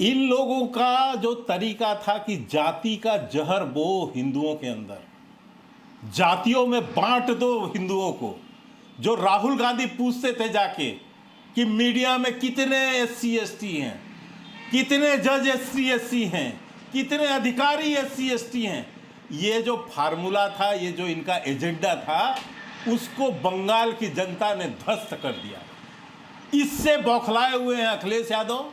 इन लोगों का जो तरीका था कि जाति का जहर बो हिंदुओं के अंदर, जातियों में बांट दो हिंदुओं को। जो राहुल गांधी पूछते थे जाके कि मीडिया में कितने SC ST हैं, कितने जज SC SC हैं, कितने अधिकारी SC ST हैं, ये जो फार्मूला था, ये जो इनका एजेंडा था, उसको बंगाल की जनता ने ध्वस्त कर दिया। इससे बौखलाए हुए हैं अखिलेश यादव,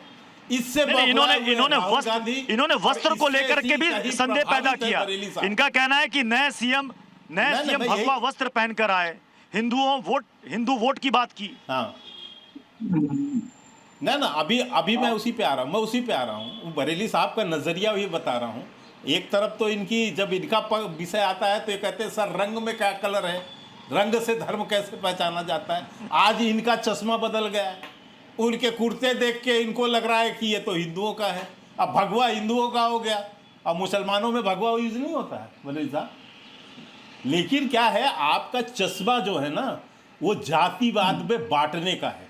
इससे इन्होंने वस्त्र को लेकर के भी संदेह पैदा किया। इनका कहना है कि नए सीएम भगवा वस्त्र पहनकर आए, हिंदू वोट की बात की। हाँ ना, अभी मैं उसी पे आ रहा हूँ। बरेली साहब का नजरिया भी बता रहा हूँ। एक तरफ तो इनकी, जब इनका विषय आता है तो ये कहते हैं सर रंग में क्या कलर है, रंग से धर्म कैसे पहचाना जाता है। आज इनका चश्मा बदल गया है, उनके कुर्ते देख के इनको लग रहा है कि ये तो हिंदुओं का है। अब भगवा हिंदुओं का हो गया, अब मुसलमानों में भगवा यूज नहीं होता है बरेली साहब। लेकिन क्या है, आपका चश्मा जो है ना, वो जातिवाद में बांटने का है।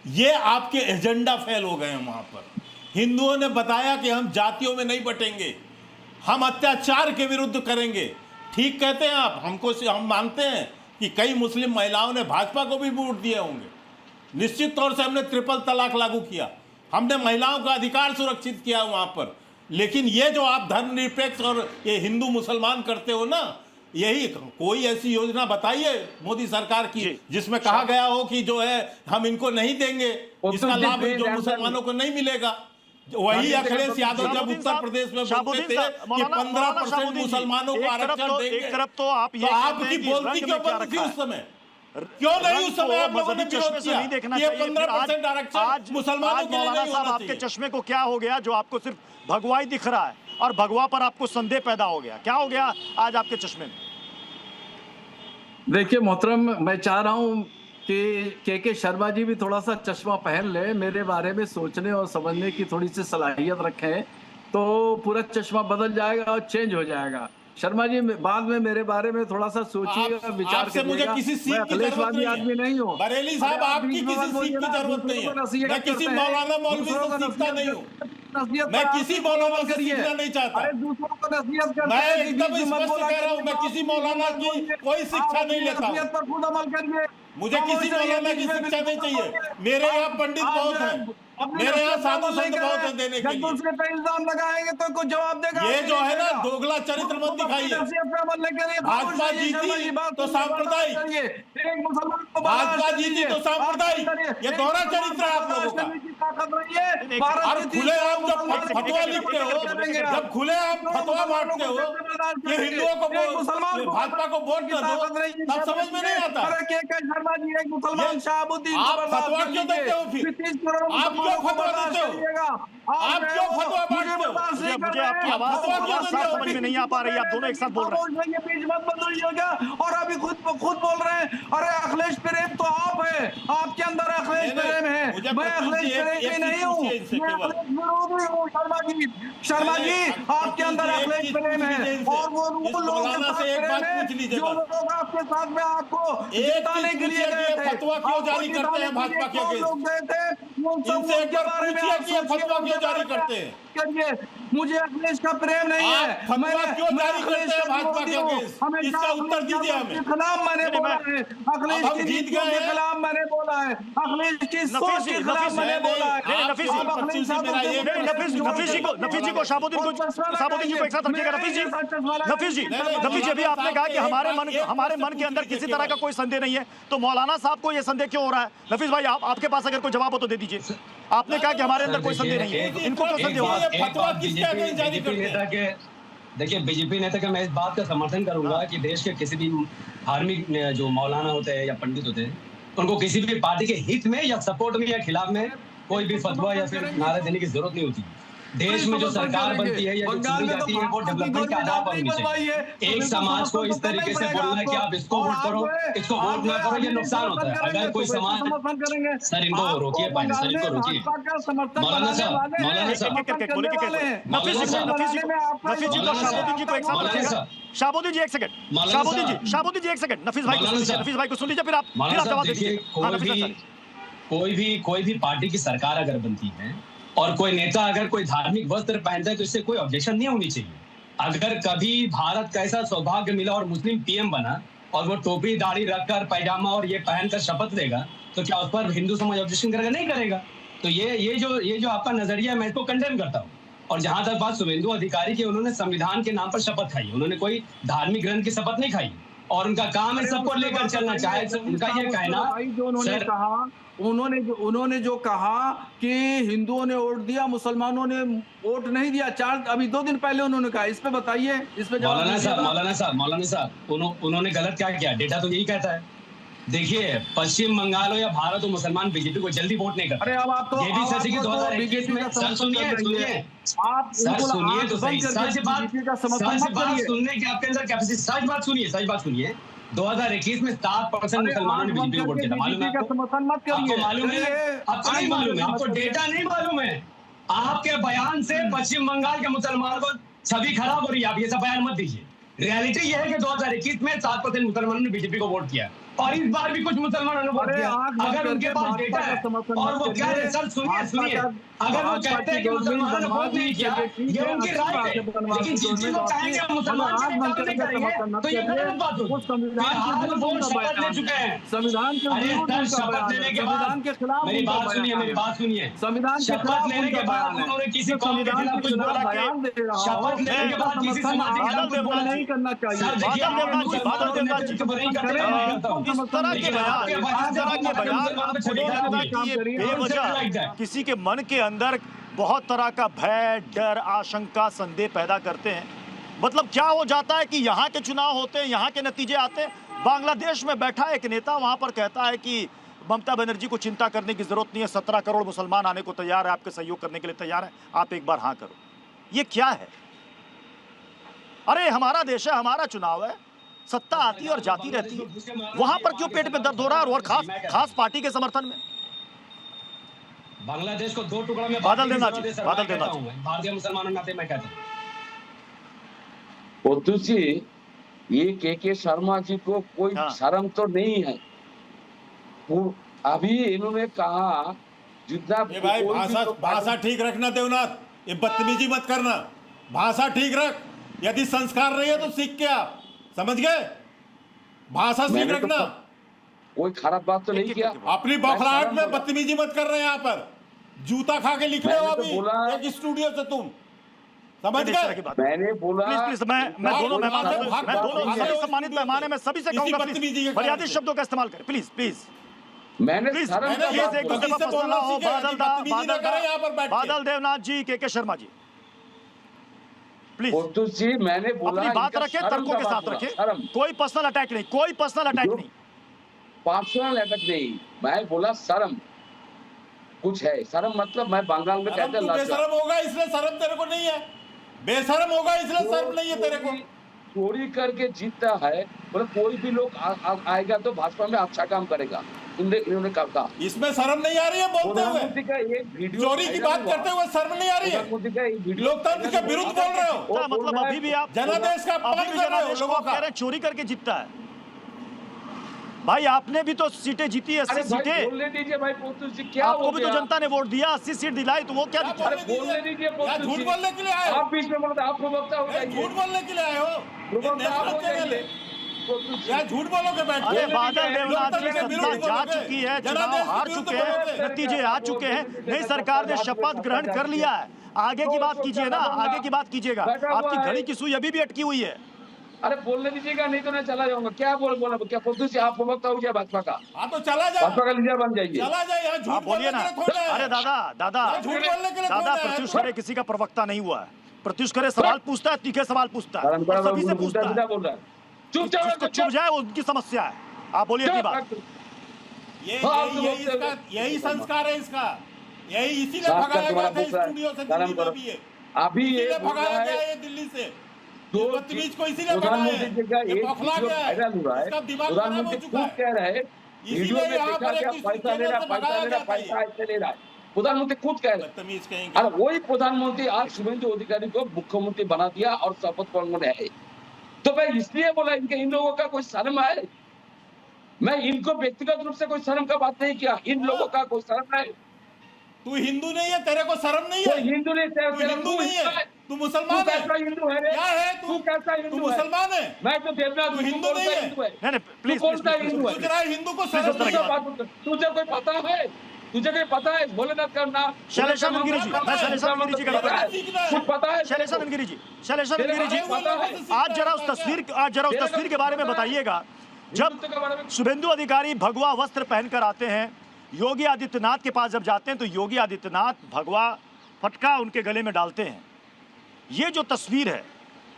ये आपके एजेंडा फेल हो गए हैं वहाँ पर। हिंदुओं ने बताया कि हम जातियों में नहीं बटेंगे, हम अत्याचार के विरुद्ध करेंगे। ठीक कहते हैं आप, हम मानते हैं कि कई मुस्लिम महिलाओं ने भाजपा को भी वोट दिए होंगे। निश्चित तौर से हमने ट्रिपल तलाक लागू किया, हमने महिलाओं का अधिकार सुरक्षित किया वहाँ पर। लेकिन ये जो आप धर्मनिरपेक्ष और ये हिंदू मुसलमान करते हो ना, यही कोई ऐसी योजना बताइए मोदी सरकार की जिसमें कहा गया हो कि जो है हम इनको नहीं देंगे, इसका लाभ जो मुसलमानों को नहीं मिलेगा। वही अखिलेश यादव जब उत्तर प्रदेश में बोलते थे कि 15% मुसलमानों को आरक्षण देंगे, एक तरफ तो आप ये आपकी बोलती क्यों बंद थी उस समय? क्यों नहीं उस समय आप लोगों ने विरोध किया? ये 15% आरक्षण मुसलमानों के लिए नहीं होना चाहिए। आपके चश्मे को क्या हो गया जो आपको सिर्फ भगवा ही दिख रहा है और भगवा पर आपको संदेह पैदा हो गया? क्या हो गया आज आपके चश्मे में? देखिए मोहतरम, मैं चाह रहा हूँ कि के शर्मा जी भी थोड़ा सा चश्मा पहन ले, मेरे बारे में सोचने और समझने की थोड़ी सी सलाहियत रखें तो पूरा चश्मा बदल जाएगा और चेंज हो जाएगा। शर्मा जी बाद में मेरे बारे में थोड़ा सा सोचिएगा, विचार करिएगा। मुझे किसी सीख की जरूरत नहीं है। आदमी नहीं हूँ बरेली साहब, आपकी किसी सीख की जरूरत नहीं है। मैं किसी मौलाना मौलवी से सीखता नहीं हूँ। मैं किसी मौलाना से सीखना नहीं चाहता। दूसरों को नसीहत करते मैं एकदम स्पष्ट कह रहा हूँ, मैं किसी मौलाना की कोई शिक्षा नहीं लेता हूँ। पर खुद अमल करिए। मुझे किसी मौलाना की शिक्षा नहीं चाहिए। मेरे यहाँ पंडित बहुत हैं, मेरे यहाँ साधु संत बहुत हैं देने के लिए। दूसरे पे इल्जाम लगाएंगे तो कोई जवाब देगा? ये जो है ना दोगला चरित्र मत दिखाइए। भाजपा जीती तो सांप्रदायिक, भाजपा जीती तो सांप्रदायिक, ये दोहरा चरित्र है आप लोगों का। और खुले आप जब फतवा लिखते हो, जब खुले आप फतवा बांटते हो कि हिंदुओं को भाजपा को वोट न दो, तब समझ में नहीं आता। आप फतवा क्यों देते हो? फिर आप क्यों फतवा देते हो? आप क्यों फतवा बांटते हो? मुझे आपकी आवाज समझ में नहीं आ पा रही, आप दोनों एक साथ बोल रहे हैं। बीच मत बदलिएगा। और अभी खुद बोल रहे हैं अरे अखिलेश प्रेम तो आप है, आपके अंदर अखिलेश प्रेम है। मैं अखिलेश प्रेम नहीं हूँ, मैं शर्मा जी आपके अंदर अखिलेश प्रेम है। और वो लोग जो लोग आपके साथ में आपको जिताने के लिए गए थे, फतवा क्यों जारी करते हैं भाजपा के अगेंस्ट? इनसे एक बार पूछिए कि ये फतवा क्यों जारी करते हैं? मुझे अखिलेश का प्रेम नहीं है। फतवा क्यों जारी करते हैं भाजपा के अगेंस्ट? इसका उत्तर दीजिए हमें। खिलाफ मैंने बोला है, अखिलेश की नीतियों के खिलाफ मैंने बोला है, अखिलेश की सोच के खिलाफ मैंने बोला है। नफीस जी को शाहबुद्दीन जी को एक साथ रखिएगा। नफीस जी अभी आपने कहा कि हमारे मन के अंदर किसी तरह का कोई संदेह नहीं है, तो मौलाना साहब को ये संदेह क्यों हो रहा है? नफीस भाई आपके पास अगर कोई जवाब हो तो दे दीजिए। आपने कहा कि हमारे अंदर कोई संदेह नहीं है, इनको क्यों संदेह हो रहा है? देखिए बीजेपी नेता का मैं इस बात का समर्थन करूंगा कि देश के किसी भी धार्मिक जो मौलाना होते हैं या पंडित होते हैं, उनको किसी भी पार्टी के हित में या सपोर्ट में या खिलाफ में कोई भी फतवा या फिर नारा देने की जरूरत नहीं होती। देश में जो सरकार बनती है या जो चुनी जाती है वो डेवलपमेंट के आधार पर होनी चाहिए। एक समाज को इस तरीके से बोलना है कि आप इसको वोट करो, इसको वोट ना करो, ये नुकसान होता है। अगर कोई समाज सर इनको रोकिए, पानी सर इनको रोकिए। मौलाना साहब शाहबुद्दीन जी एक सेकंड नफीस भाई को सुन लीजिए, फिर आप जवाब दीजिए। कोई भी पार्टी की सरकार अगर बनती है और कोई नेता अगर कोई धार्मिक वस्त्र पहनता है तो इससे कोई ऑब्जेक्शन नहीं होनी चाहिए। अगर कभी भारत का ऐसा सौभाग्य मिला और मुस्लिम पीएम बना और वो टोपी दाढ़ी रखकर पैजामा और ये पहनकर शपथ लेगा तो क्या उस पर हिंदू समाज ऑब्जेक्शन करेगा? नहीं करेगा। तो ये जो आपका नजरिया है मैं इसको कंडेम करता हूँ। और जहां तक बात शुभेंदु अधिकारी की, उन्होंने संविधान के नाम पर शपथ खाई, उन्होंने कोई धार्मिक ग्रंथ की शपथ नहीं खाई और उनका काम है सबको लेकर चलना। चाहे उनका ये कहना, उन्होंने जो कहा कि हिंदुओं ने वोट दिया, मुसलमानों ने वोट नहीं दिया, अभी 2 दिन पहले उन्होंने कहा, इस पे बताइए, इस पे मौलाना साहब उन्होंने गलत क्या किया? डेटा तो यही कहता है। देखिए पश्चिम बंगाल हो या भारत हो, मुसलमान बीजेपी को जल्दी वोट नहीं करते। अरे अब आप तो ये भी सच है कि 2021 में सर सुनिए तो सही, सच बात सुनने की आपके अंदर कैपेसिटी, सच बात सुनिए 2021 में 7% मुसलमानों ने बीजेपी को वोट दिया। मालूम है आपको मालूम है? आपको नहीं मालूम है? आपको डेटा नहीं मालूम है? आपके बयान से पश्चिम बंगाल के मुसलमानों को छवि खराब हो रही है। आप ये सब बयान मत दीजिए। रियलिटी ये है कि 2021 में 7% मुसलमानों ने बीजेपी को वोट किया। और इस बार भी कुछ मुसलमानों ने वोट दिया। अगर उनके पास डेटा है और वो कह रहे सर सुनिए अगर वो कहते हैं कि मुसलमानों ने वोट नहीं किया ये उनकी राय है, लेकिन जिस चीज को कहेंगे मुसलमान की दावे नहीं करेंगे तो ये गलत बात होगी। फिलहाल वो शपथ ले चुके हैं संविधान के शपथ लेने के बाद मेरी बात सुनिए शपथ लेने के बाद उन्होंने किसी कौम के खिलाफ कुछ बोला कि शपथ लेने के बाद किसी समाज के खिलाफ कुछ बोला नहीं करना चाहिए। किसी के मन के अंदर बहुत तरह का भय, डर, आशंका, संदेह पैदा करते हैं। मतलब क्या हो जाता है कि यहाँ के चुनाव होते हैं, यहाँ के नतीजे आते हैं, बांग्लादेश में बैठा एक नेता वहां पर कहता है कि ममता बनर्जी को चिंता करने की जरूरत नहीं है, 17 करोड़ मुसलमान आने को तैयार है, आपके सहयोग करने के लिए तैयार है, आप एक बार हाँ करो। ये क्या है? अरे हमारा देश है, हमारा चुनाव है, सत्ता आती है और जाती रहती है, वहां पर क्यों पेट में दर्द हो रहा है? और खास पार्टी के समर्थन में बांग्लादेश को 2 टुकड़ा में बादल देना चाहिए, बादल देना चाहिए। भारतीय मुसलमानों नाते मैं कहता हूं पोतू जी, ये के शर्मा जी को कोई शर्म तो नहीं है। अभी इन्होंने कहा जितना भाई भाषा ठीक रखना देवनाथ, ये बदतमीजी मत करना, भाषा ठीक रख। यदि संस्कार नहीं है तो सीख के आप, समझ गए? भाषा सीख रखना। कोई खराब बात तो नहीं किया। अपनी बौखलाहट में बदतमीजी मत कर रहे हैं। यहाँ पर जूता खा के लिख रहे हो अभी एक स्टूडियो से, तुम समझ गए? मैंने बोला प्लीज मैं दोनों मेहमान सम्मानित मेहमान है, मैं सभी से कहूंगा मर्यादित शब्दों का इस्तेमाल करें प्लीज। मैंने बादल देवनाथ जी, के शर्मा जी प्लीज जी, मैंने बोला अपनी बात रखे, तर्कों के साथ रखे, कोई पर्सनल अटैक नहीं, कोई पर्सनल अटैक नहीं, पर्सनल अटैक नहीं। मैं बोला शर्म कुछ है, शर्म मतलब मैं बंगाल में कहते हैं बेशरम होगा इसलिए शर्म तेरे को नहीं है, बेशरम होगा इसलिए शर्म नहीं है तेरे को। चोरी करके जीतता है, बोले कोई भी लोग आएगा तो भाजपा में अच्छा काम करेगा, इन्होंने कहा। इसमें शर्म नहीं आ रही है बोलते हुए, चोरी की बात करते हुए शर्म नहीं आ रही है, लोकतंत्र के विरुद्ध बोल रहे हो। मतलब अभी भी आप जनादेश का अपमान कर रहे हो लोगों का। चोरी करके जीतता है भाई, आपने भी तो सीटें जीती है, 80 सीटें। बोलने दीजिए भाई पोतू जी, क्या आपको भी तो जनता ने वोट दिया, 80 सीट दिलाई, तो वो क्या बोलने दीजिए पोतू जी। झूठ बोलने के लिए आए हो आप बीच में बोलते, आप प्रवक्ता हो जाइए। झूठ बोलने के लिए आए हो, क्या झूठ बोलोगे बैठ के? बादल देवनाथ जी सत्ता जा चुकी है, चुनाव हार चुके हैं, नतीजे आ चुके हैं, नई सरकार ने शपथ ग्रहण कर लिया है, आगे की बात कीजिए ना, आगे की बात कीजिएगा। आपकी घड़ी की सुई अभी भी अटकी हुई है। अरे बोलने दीजिएगा, नहीं तो मैं चला जाऊंगा। क्या बोला क्या पोतू जी, आप प्रवक्ता हो जाए भाजपा का? हाँ तो चला जाए, भाजपा का लीडर बन जाइए, चला जाए। आप बोलिए ना। अरे दादा प्रत्युष खरे किसी का प्रवक्ता नहीं हुआ है। प्रत्युष खरे सवाल पूछता है, तीखे सवाल पूछता है, सभी से पूछता है। चुप जाए, वो उनकी समस्या है। आप बोलिए की बात। यही संस्कार है इसका, यही इसीलिए भगाया गया था स्टूडियो से, दिल्ली में भी अभी ये भगाया गया है दिल्ली से, बदतमीज को इसीलिए भगाया है, ये बौखला गया है, इसका दिमाग खराब हो चुका है, इसीलिए यहाँ पर पैसा ले रहा है, प्रधानमंत्री खुद कह रहे हैं। और वही प्रधानमंत्री आज शुभेंदु अधिकारी को मुख्यमंत्री बना दिया और शपथ पढ़ने है। तो मैं इसलिए बोला इन लोगों का कोई शर्म है? मैं इनको व्यक्तिगत रूप से कोई शर्म का बात नहीं किया, इन लोगों का कोई शर्म है? तू हिंदू नहीं है, तेरे को शर्म नहीं है? हिंदू नहीं, हिंदू नहीं है, तू मुसलमान है। कैसा हिंदू है? क्या है तू? कैसा हिंदू? तू मुसलमान है। मैं तो देवनाथ, तू हिंदू नहीं है। प्लीज हिंदू को शर्म नहीं है? तुझे कोई पता है? तुझे कोई पता है? भोलेनाथ का नाम शैलेश गिरी जी, मैं शैलेश गिरी जी का कुछ पता है? शैलेश गिरी जी, आज जरा उस तस्वीर के बारे में बताइएगा। जब शुभेंदु अधिकारी भगवा वस्त्र पहनकर आते हैं, योगी आदित्यनाथ के पास जब जाते हैं तो योगी आदित्यनाथ भगवा फटका उनके गले में डालते हैं। ये जो तस्वीर है,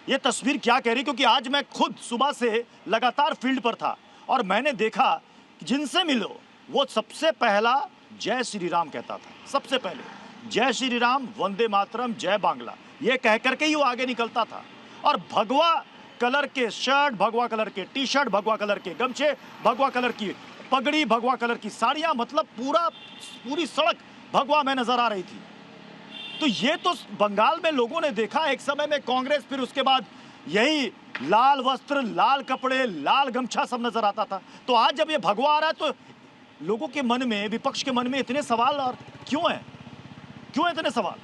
ये तस्वीर क्या कह रही? क्योंकि आज मैं खुद सुबह से लगातार फील्ड पर था और मैंने देखा जिनसे मिलो वो सबसे पहला जय श्री राम कहता था। सबसे पहले जय श्री राम, वंदे मातरम, जय बांग्ला, ये कह करके ही वो आगे निकलता था। और भगवा कलर के शर्ट, भगवा कलर के टी शर्ट, भगवा कलर के गमछे, भगवा कलर की पगड़ी, भगवा कलर की साड़ियां, मतलब पूरी सड़क भगवा में नजर आ रही थी। तो ये तो बंगाल में लोगों ने देखा। एक समय में कांग्रेस, फिर उसके बाद यही लाल वस्त्र, लाल कपड़े, लाल गमछा सब नजर आता था। तो आज जब ये भगवा आ रहा है तो लोगों के मन में, विपक्ष के मन में इतने सवाल और क्यों है? क्यों इतने सवाल?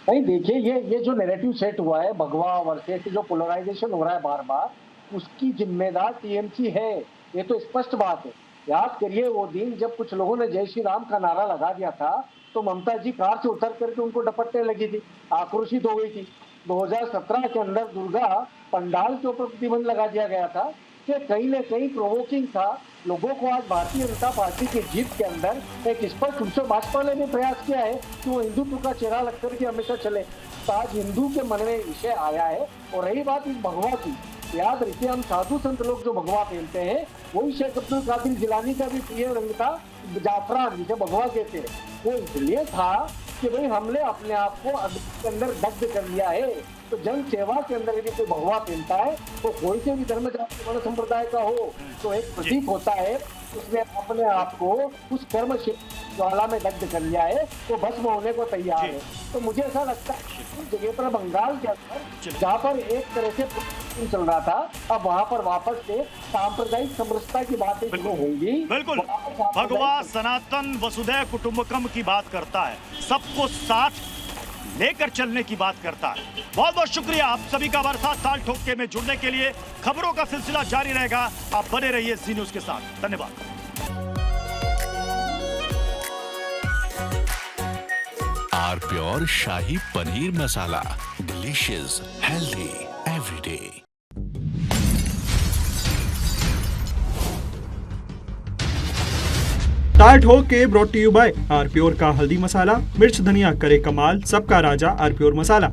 नहीं देखिए, ये जो नैरेटिव सेट हुआ है भगवा वर्सेस जो पोलराइजेशन हो रहा है बार बार, उसकी जिम्मेदार टीएमसी है, ये तो स्पष्ट बात है। याद करिए वो दिन जब कुछ लोगों ने जय श्री राम का नारा लगा दिया था तो ममता जी कार से उतर करके उनको डपटने लगी थी, आक्रोशित हो गई थी। 2017 के अंदर दुर्गा पंडाल के ऊपर प्रतिबंध लगा दिया गया था कि कहीं न कहीं प्रोवोकिंग था। लोगों को आज भारतीय जनता पार्टी की जीत के अंदर एक स्पष्ट रूप से भाजपा ने भी प्रयास किया है कि वो हिंदुत्व का चेहरा लग करके हमेशा चले। तो आज हिंदू के मन में विषय आया है। और रही बात इस भगवा की, याद रखिए हम साधु संत लोग जो भगवा पहनते हैं वही शेख अब्दुल कादिर जिलानी का भी प्रिय रंग था जाफरान, जिसे भगवा कहते हैं। वो इसलिए था कि भाई हमने अपने आप को के अंदर दग्ध कर लिया है। तो जन सेवा के अंदर यदि कोई भगवा पहनता है तो कोई से भी धर्म जाति वर्ण संप्रदाय का हो तो एक प्रतीक होता है, उसने अपने आप को उस कर्म ज्वाला में दग्ध कर लिया है, तो भस्म होने को तैयार है। तो मुझे ऐसा लगता है उस जगह पर बंगाल के अंदर जहाँ पर एक तरह से चल रहा था, अब वहाँ पर वापस से सांप्रदायिक समरसता की बातें शुरू होंगी। बिल्कुल, भगवा सनातन वसुधैव कुटुंबकम की बात करता है, सबको साथ लेकर चलने की बात करता है। बहुत बहुत शुक्रिया आप सभी का हमारे साथ ताल ठोके में जुड़ने के लिए। खबरों का सिलसिला जारी रहेगा, आप बने रहिए जी न्यूज के साथ। धन्यवाद। R Pure shahi paneer masala, delicious, healthy everyday. ताल ठोक के brought to you by R Pure का हल्दी मसाला, मिर्च धनिया करे कमाल, सबका राजा आर प्योर मसाला।